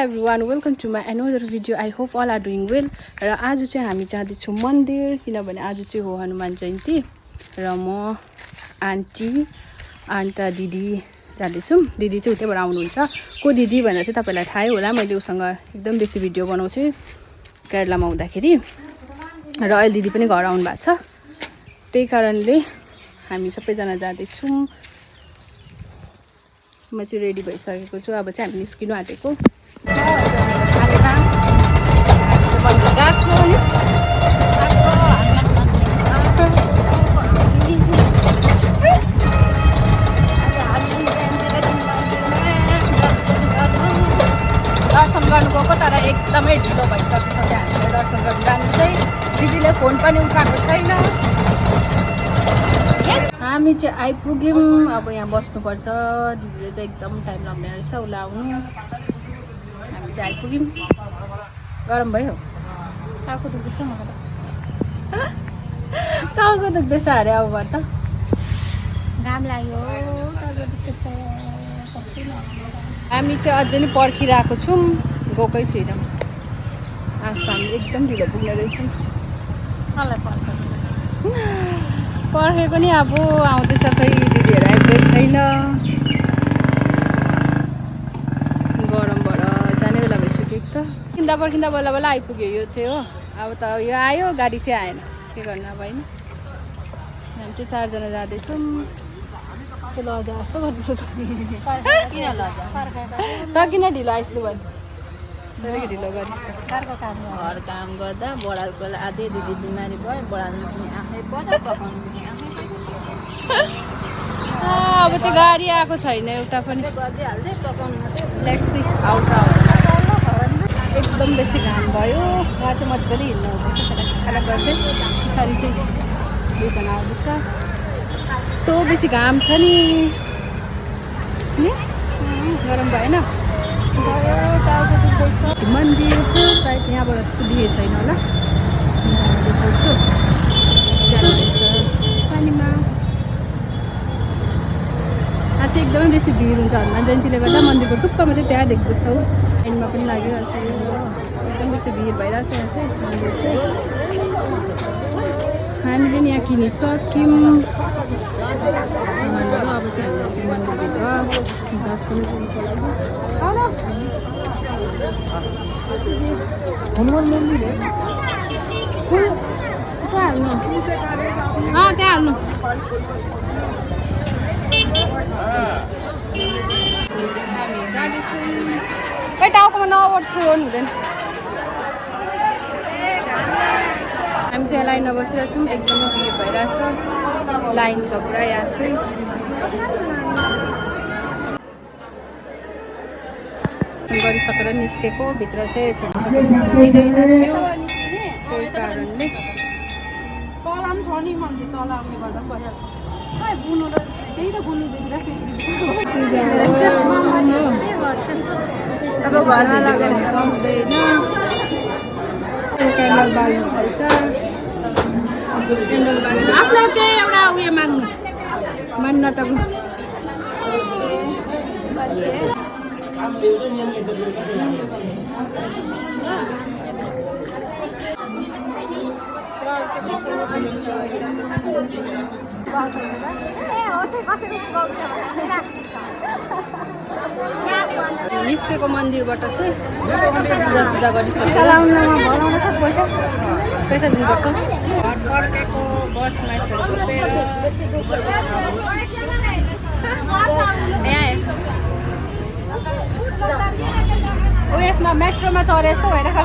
Everyone, welcome to my another video. I hope all are doing well. र आज चाहिँ हामी जाँदैछौँ मन्दिर किनभने आज चाहिँ हो हनुमान जयन्ती र म आन्टी अन्त दिदी जाँदैछौँ। दिदी चाहिँ उतैबाट आउनुहुन्छ। को दिदी भनेर चाहिँ तपाईलाई थाहै होला, मैले उसँग एकदम बेसी भिडियो बनाउँछु केरलामा हुँदाखेरि र अहिले दिदी पनि घर आउनु भएको छ। त्यही कारणले हामी सबैजना जाँदैछौँ। म चाहिँ रेडी भइसकेको छु। अब चाहिँ हामी निस्किनु आँटेको। दर्शन गर्नु गएको तर एकदमै ढिलो भइसकेको छ। हामीले दर्शन गर्नु जानु चाहिँ दिदीले फोन पनि उठाएको छैन। हामी चाहिँ आइपुग्यौँ। अब यहाँ बस्नुपर्छ। दिदीले चाहिँ एकदम टाइम लाग्ने रहेछ उसलाई आउनु। हामी चाहिँ आइपुग्यौँ। गरम भयो। टाउको दुख्दैछ मलाई त। टाउको दुख्दैछ अरे अब त घाम लाग्यो। टाउको दुख्दैछ। हामी चाहिँ अझै नि पर्खिरहेको छौँ, गएकै छैनौँ। आज त हामी एकदम ढिलो पुग्ने रहेछौँ। पर्खेको नि अब आउँदैछ, खै दिदीहरू आइपुगेको छैन। गरमबाट जाने बेला भइसक्यो त। पर्खिँदा बल्ल बल्ल आइपुग्यो यो चाहिँ हो। अब त यो आयो, गाडी चाहिँ आएन। के गर्नु अब होइन। हामी चाहिँ चारजना जाँदैछौँ। लजा जस्तो गर्दैछ त। त किन ढिलो आइसक्यो भने तैँले ढिलो गरिस् त। घर काम गर्दा बडालको आधै दिदी बिमारी भयो। बडाल्नु पनि आफै पर्यो, पकाउनु पनि आफै। अब चाहिँ गाडी आएको छैन एउटा पनि। गरिदिइहाल्दै पकाउनु मात्रै। ट्याक्सी आउँछ एकदम बेसी घाम भयो। उहाँ चाहिँ मजाले हिँड्नु हुँदैछ खाना गर्दै। पछाडि चाहिँ दुईजना आउँदैछ। यस्तो बेसी घाम छ नि। गरम भएन। टाउको दुख्दैछ। मन्दिर सायद यहाँबाट त्यस्तो देखेको छैन होला। देखाउँछु जानुहुँदैछ पानीमा। आज चाहिँ एकदमै बेसी भिड हुन्छ हनुमान जयन्तीले गर्दा। मन्दिरको टुप्पामा चाहिँ त्यहाँ देख्दैछौँ। लाइनमा पनि लागिरहेको छ। एकदम बेसी भिड भइरहेको छ यहाँ चाहिँ मन्दिर चाहिँ। हामीले नि यहाँ किनिसक्यौँ। अब चाहिँ हामी मन्दिरभित्र दर्शन हनुमान मन्दिर त्यहाँ हाल्नु। त्यहाँ हाल्नु। हामी जाँदैछौँ। खै टाउकोमा नओर्छु हुँदैन। हामी चाहिँ लाइनमा बसिरहेको छौँ। एकदमै भिड भइरहेछ। लाइन छ पुरा यहाँ चाहिँ। गरिसकेर निस्केको। भित्र चाहिँ फोटोसोटो निस्किँदैन थियो। त्यही कारणले अब घरमा लगेर पाउँदैन। क्यान्डल बाल्नु हुँदैछ। क्यान्डल बाल्नु आफ्नो केही एउटा उयो माग्नु मान्न त। निस्केको मन्दिरबाट चाहिँ पूजा गरिसकेर पैसा दिनुपर्छ। फर्केको बसमा यसमा मेट्रोमा चढे जस्तो भइरहेको।